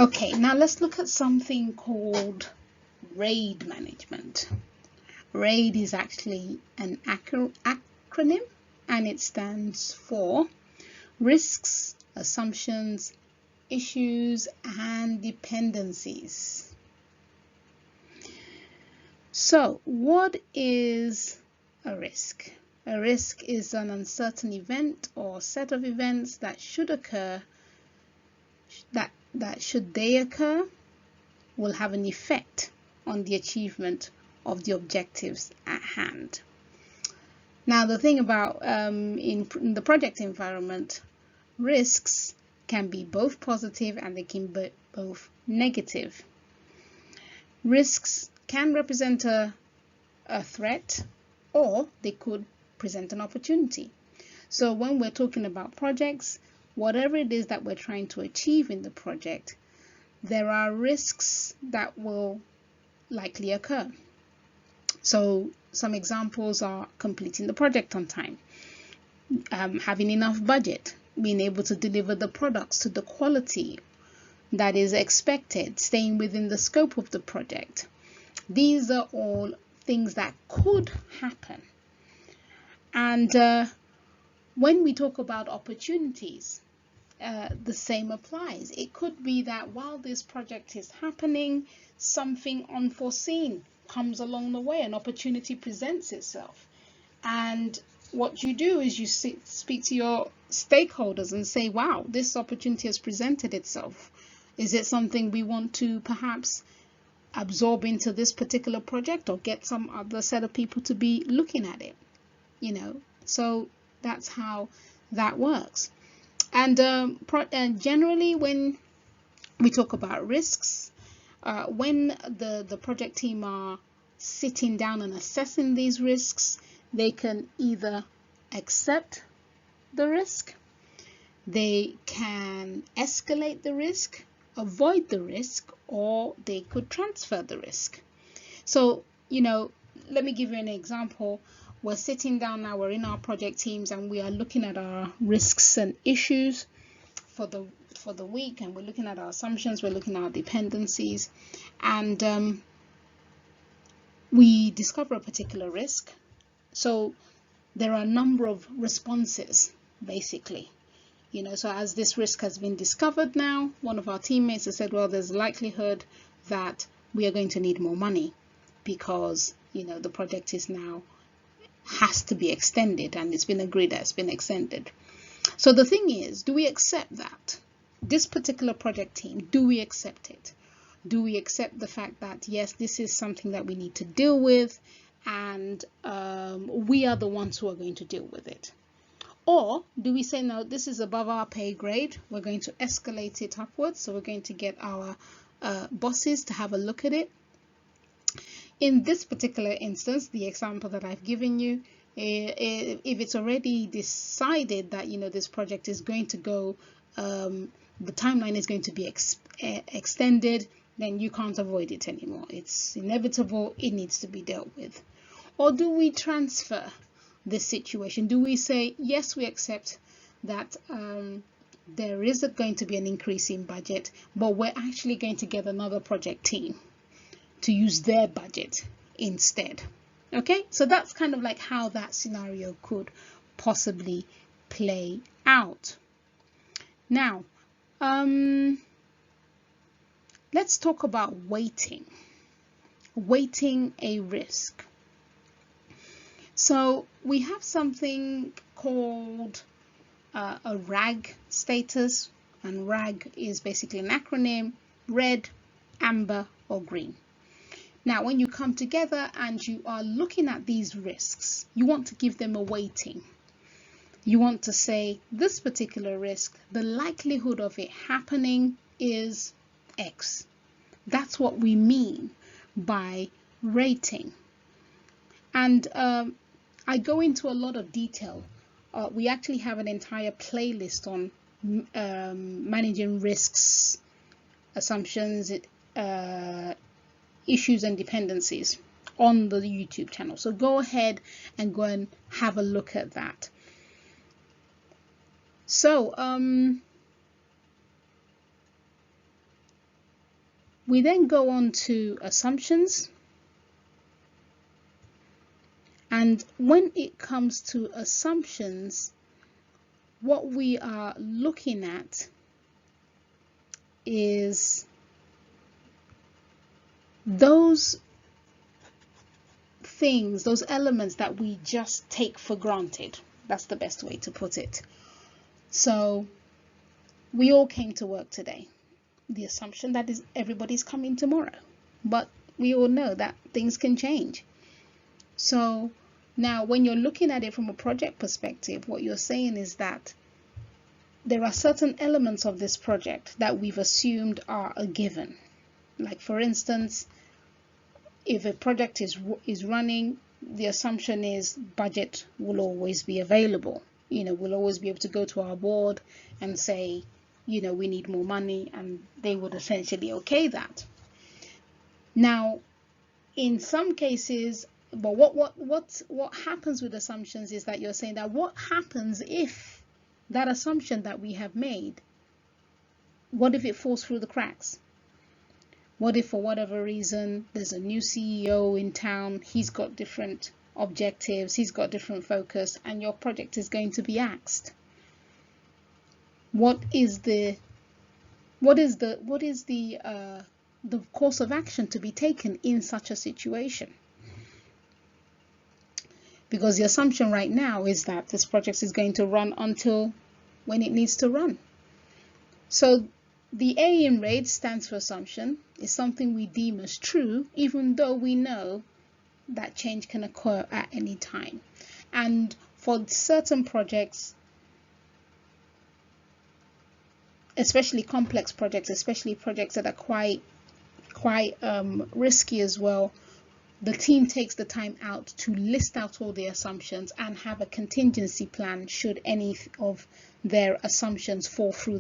Okay, now let's look at something called RAID management. RAID is actually an acronym, and it stands for risks, assumptions, issues, and dependencies. So, what is a risk? A risk is an uncertain event or set of events that should occur, that should they occur, will have an effect on the achievement of the objectives at hand. Now, the thing about in the project environment, risks can be both positive and they can be both negative. Risks can represent a threat, or they could present an opportunity. So when we're talking about projects, whatever it is that we're trying to achieve in the project, there are risks that will likely occur. So some examples are completing the project on time, having enough budget, being able to deliver the products to the quality that is expected, staying within the scope of the project. These are all things that could happen. And when we talk about opportunities, the same applies. It could be that while this project is happening, something unforeseen comes along the way, an opportunity presents itself. And what you do is you speak to your stakeholders and say, wow, this opportunity has presented itself. Is it something we want to perhaps absorb into this particular project, or get some other set of people to be looking at it? So that's how that works. And generally, when we talk about risks, when the project team are sitting down and assessing these risks, they can either accept the risk, they can escalate the risk, avoid the risk, or they could transfer the risk. So, let me give you an example. We're sitting down now, we're in our project teams, and we are looking at our risks and issues for the week, and we're looking at our assumptions, we're looking at our dependencies, and we discover a particular risk. So there are a number of responses, basically. So as this risk has been discovered now, one of our teammates has said, well, there's a likelihood that we are going to need more money because, the project is now has to be extended, and it's been agreed that it's been extended. So the thing is, do we accept that? This particular project team, do we accept it? Do we accept the fact that, yes, this is something that we need to deal with, and we are the ones who are going to deal with it? Or do we say, no, this is above our pay grade, we're going to escalate it upwards, so we're going to get our bosses to have a look at it? In this particular instance, the example that I've given you, if it's already decided that this project is going to go, the timeline is going to be extended, then you can't avoid it anymore. It's inevitable, it needs to be dealt with. Or do we transfer this situation? Do we say, yes, we accept that there is going to be an increase in budget, but we're actually going to get another project team to use their budget instead? Okay, so that's kind of like how that scenario could possibly play out. Now, let's talk about weighting a risk. So we have something called a RAG status, and RAG is basically an acronym: red, amber, or green. Now, when you come together and you are looking at these risks, you want to give them a weighting. You want to say, this particular risk, the likelihood of it happening is X. That's what we mean by rating. And I go into a lot of detail. We actually have an entire playlist on managing risks, assumptions, issues, and dependencies on the YouTube channel. So go ahead and go and have a look at that. So We then go on to assumptions. And when it comes to assumptions, what we are looking at is those things, those elements that we just take for granted. That's the best way to put it. So we all came to work today. The assumption that is everybody's coming tomorrow. But we all know that things can change. So now when you're looking at it from a project perspective, what you're saying is that there are certain elements of this project that we've assumed are a given. Like for instance, if a project is running, the assumption is budget will always be available. We'll always be able to go to our board and say, we need more money, and they would essentially okay that. Now, in some cases, but what happens with assumptions is that you're saying that what happens if that assumption that we have made, what if it falls through the cracks? What if for whatever reason there's a new CEO in town, he's got different objectives, he's got different focus, and your project is going to be axed? What is the course of action to be taken in such a situation? Because the assumption right now is that this project is going to run until when it needs to run. So the A in RAID stands for assumption. It's something we deem as true, even though we know that change can occur at any time. And for certain projects, especially complex projects, especially projects that are quite risky as well, the team takes the time out to list out all the assumptions and have a contingency plan should any of their assumptions fall through,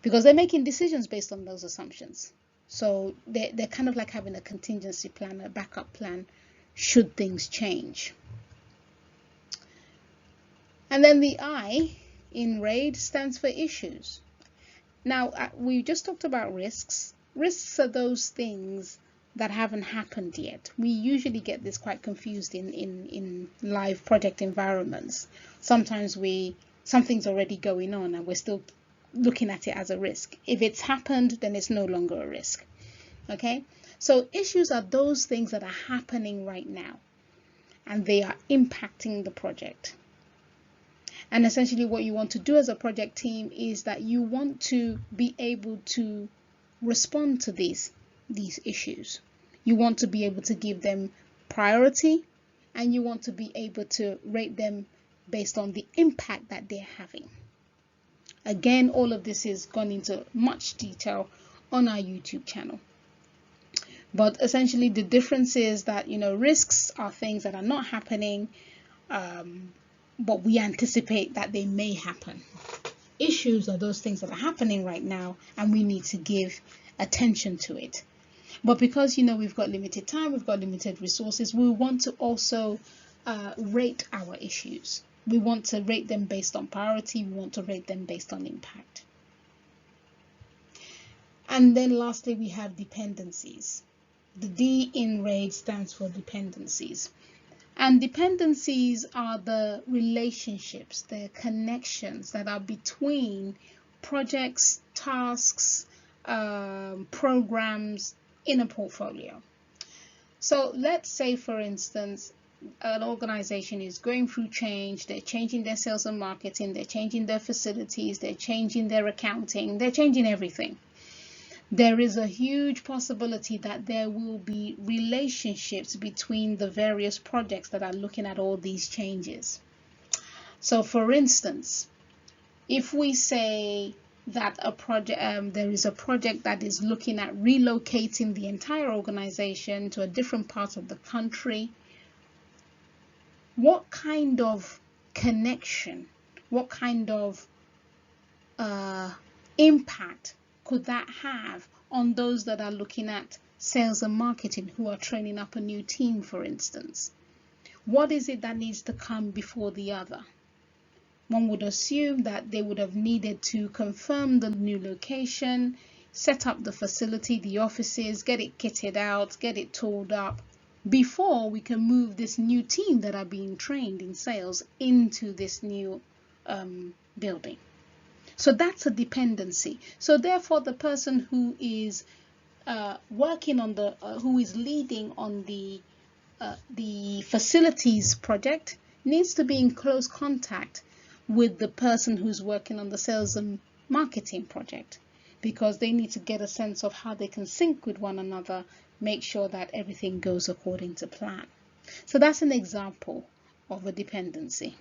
because they're making decisions based on those assumptions. So they're kind of like having a contingency plan, a backup plan, should things change. And then the I in RAID stands for issues. Now, we just talked about risks. Risks are those things that haven't happened yet. We usually get this quite confused in live project environments. Sometimes something's already going on and we're still looking at it as a risk. If it's happened, then it's no longer a risk. Okay, so issues are those things that are happening right now and they are impacting the project. And essentially what you want to do as a project team is that you want to be able to respond to these issues. You want to be able to give them priority, and you want to be able to rate them based on the impact that they're having. Again, all of this is gone into much detail on our YouTube channel. But essentially the difference is that, risks are things that are not happening, but we anticipate that they may happen. Issues are those things that are happening right now and we need to give attention to it. But because we've got limited time, we've got limited resources, we want to also rate our issues. We want to rate them based on priority, we want to rate them based on impact. And then lastly, we have dependencies. The D in RAID stands for dependencies. And dependencies are the relationships, the connections that are between projects, tasks, programs in a portfolio. So let's say, for instance, an organization is going through change. They're changing their sales and marketing, they're changing their facilities, they're changing their accounting, they're changing everything. There is a huge possibility that there will be relationships between the various projects that are looking at all these changes. So for instance, if we say that a project, there is a project that is looking at relocating the entire organization to a different part of the country, what kind of connection, what kind of impact could that have on those that are looking at sales and marketing, who are training up a new team, for instance? What is it that needs to come before the other? One would assume that they would have needed to confirm the new location, set up the facility, the offices, get it kitted out, get it tooled up, before we can move this new team that are being trained in sales into this new building. So that's a dependency. So therefore, the person who is working on who is leading on the facilities project needs to be in close contact with the person who's working on the sales and marketing project, because they need to get a sense of how they can sync with one another, make sure that everything goes according to plan. So that's an example of a dependency.